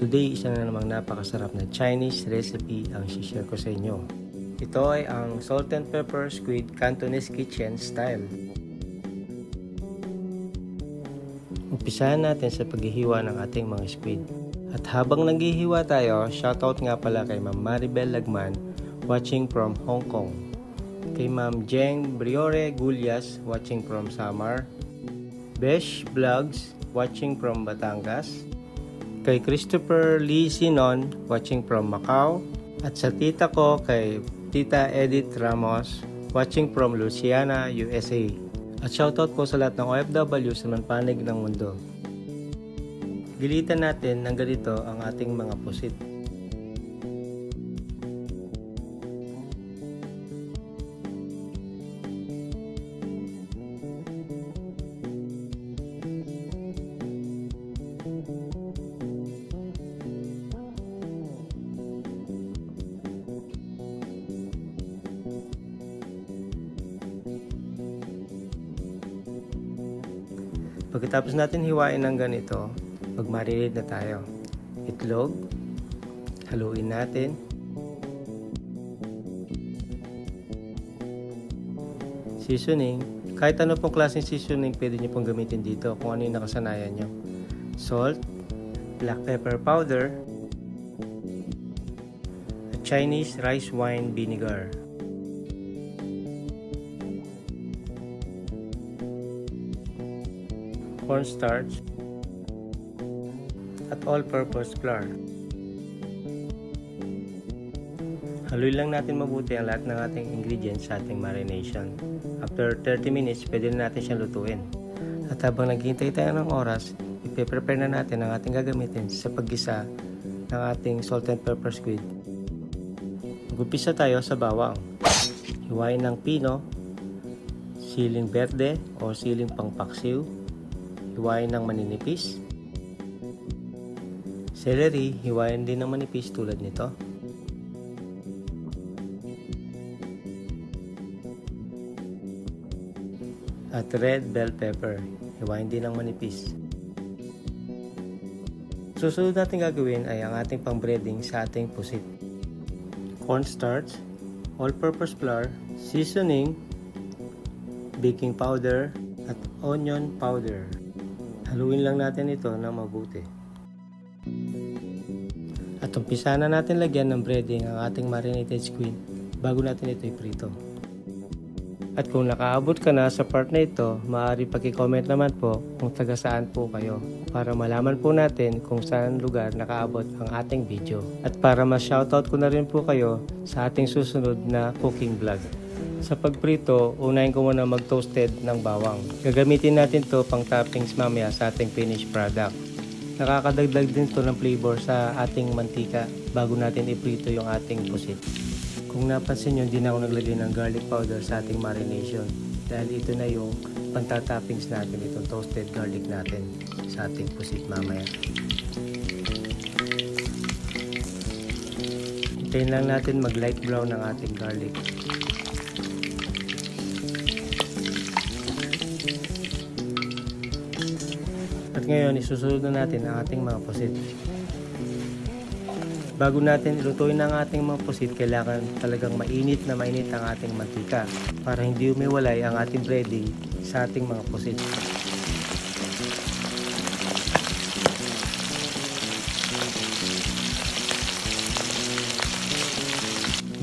Today, isa na namang napakasarap na Chinese recipe ang share ko sa inyo. Ito ay ang salt and pepper squid Cantonese kitchen style. Umpisahan natin sa paghihiwa ng ating mga squid. At habang naghihiwa tayo, shoutout nga pala kay Ma'am Maribel Lagman watching from Hong Kong. Kay Ma'am Jeng Briore Gulyas watching from Samar. Besh Vlogs watching from Batangas. Kay Christopher Lee Sinon watching from Macau. At sa tita ko kay Tita Edith Ramos watching from Louisiana, USA. At shoutout po sa lahat ng OFW sa manpanig ng mundo. Gilitan natin ng ganito ang ating mga pusit. Pagkatapos natin hiwain ng ganito, mag-marinate na tayo. Itlog, haluin natin. Seasoning, kahit ano pong klaseng seasoning pwede nyo pong gamitin dito kung ano yung nakasanayan nyo. Salt, black pepper powder, at Chinese rice wine vinegar. Cornstarch, at all-purpose flour. Haluin lang natin mabuti ang lahat ng ating ingredients sa ating marination. After 30 minutes, pwede na natin siyang lutuin. At habang naghihintay tayo ng oras, ipe-prepare na natin ang ating gagamitin sa paggisa ng ating salt and pepper squid. Mag-umpisa tayo sa bawang. Hiwain ng pino, siling berde o siling pangpaksiw. Hiwain ng maninipis. Celery, hiwain din ng manipis tulad nito. At red bell pepper, hiwain din ng manipis. Susunod natin gagawin ay ang ating pang-breading sa ating pusit. Cornstarch, all-purpose flour, seasoning, baking powder, at onion powder. Haluin lang natin ito na mabuti. At umpisa na natin lagyan ng breading ang ating marinated squid bago natin ito iprito. At kung nakaabot ka na sa part na ito, maaari paki-comment naman po kung taga saan po kayo para malaman po natin kung saan lugar nakaabot ang ating video. At para ma-shoutout ko na rin po kayo sa ating susunod na cooking vlog. Sa pagprito, unahin ko muna mag-toasted ng bawang. Gagamitin natin to pang toppings mamaya sa ating finished product. Nakakadagdag din to ng flavor sa ating mantika bago natin iprito yung ating pusit. Kung napansin nyo, hindi na ako naglagay ng garlic powder sa ating marination dahil ito na yung pang-toppings natin, itong toasted garlic natin sa ating pusit mamaya. Hintayin lang natin mag-light brown ang ating garlic. At ngayon, isusunod na natin ang ating mga pusit. Bago natin ilutuin ang ating mga pusit, kailangan talagang mainit na mainit ang ating mantika para hindi umiwalay ang ating breading sa ating mga pusit.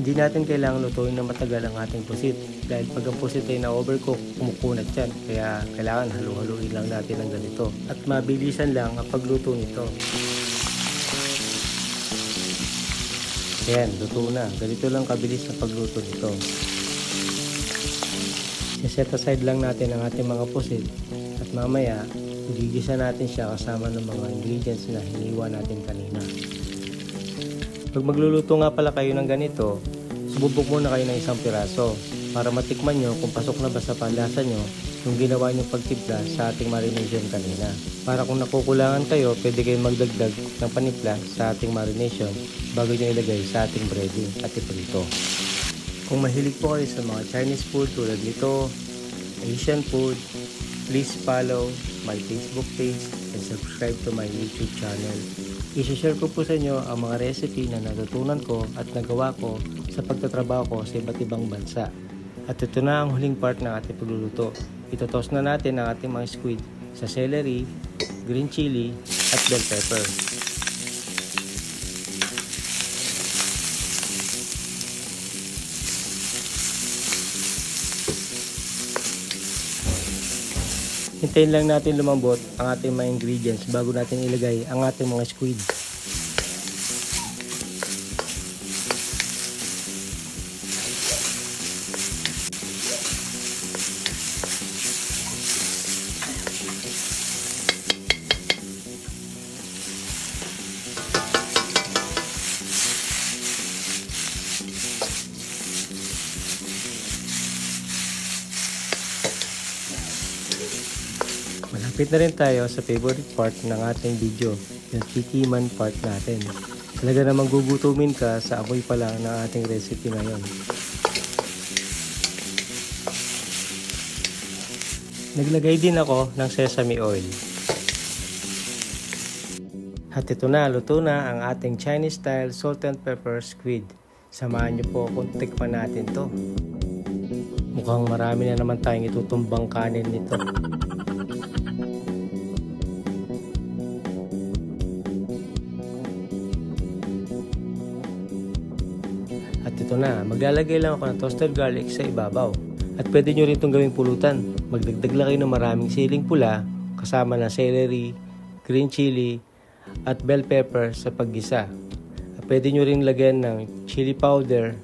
Hindi natin kailangan lutuin na matagal ang ating pusit dahil pag ang pusit ay na-overcook, kumukunat yan. Kaya kailangan halu-haluin lang natin ng ganito at mabilisan lang ang pagluto nito. Ayan, luto na. Ganito lang kabilis ang pagluto nito. I-set aside lang natin ang ating mga pusit at mamaya igigisa natin siya kasama ng mga ingredients na hiniwa natin kanina. Pag magluluto nga pala kayo ng ganito, sububok muna kayo ng isang piraso para matikman nyo kung pasok na ba sa panlasa nyo yung ginawa nyo pagtimpla sa ating marination kanina. Para kung nakukulangan kayo, pwede kayong magdagdag ng panimpla sa ating marination bago nyo ilagay sa ating breading at iprito. Kung mahilig po kayo sa mga Chinese food tulad nito, Asian food, please follow my Facebook page and subscribe to my YouTube channel. I-share ko po sa inyo ang mga recipe na natutunan ko at nagawa ko sa pagtatrabaho ko sa iba't ibang bansa. At ito na ang huling part ng ating pagluluto. Itotoss na natin ang ating mga squid sa celery, green chili at bell pepper. Hintayin lang natin lumambot ang ating mga ingredients bago natin ilagay ang ating mga squid. Malapit na rin tayo sa favorite part ng ating video, yung tikiman part natin. Talaga namang gugutumin ka sa amoy pa lang ng ating recipe ngayon. Naglagay din ako ng sesame oil. At ito na, luto na ang ating Chinese style salt and pepper squid. Samahan niyo po kung tikman natin to. Mukhang marami na naman tayong itutumbang kanin nito. At ito na, maglalagay lang ako ng toasted garlic sa ibabaw. At pwede nyo rin itong gawing pulutan. Magdagdag lang kayo ng maraming siling pula, kasama ng celery, green chili, at bell pepper sa paggisa. At pwede nyo rin lagyan ng chili powder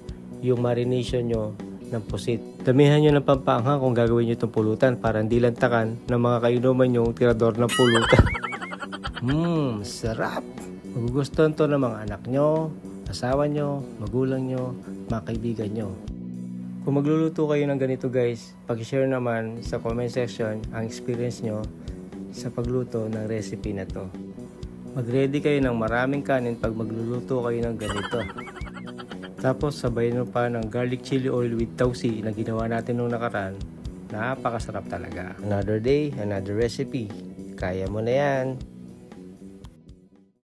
yung marination nyo ng pusit. Damihan nyo ng pampaanghang kung gagawin nyo itong pulutan para hindi lantakan ng mga kainuman yung tirador ng pulutan. Sarap! Magugustuhan to ng mga anak nyo, asawa nyo, magulang nyo, mga kaibigan nyo. Kung magluluto kayo ng ganito guys, pag-share naman sa comment section ang experience nyo sa pagluto ng recipe na to. Mag-ready kayo ng maraming kanin pag magluluto kayo ng ganito. Tapos sabayin mo pa ng garlic chili oil with tausi na ginawa natin nung nakaraan. Napakasarap talaga. Another day, another recipe. Kaya mo na yan.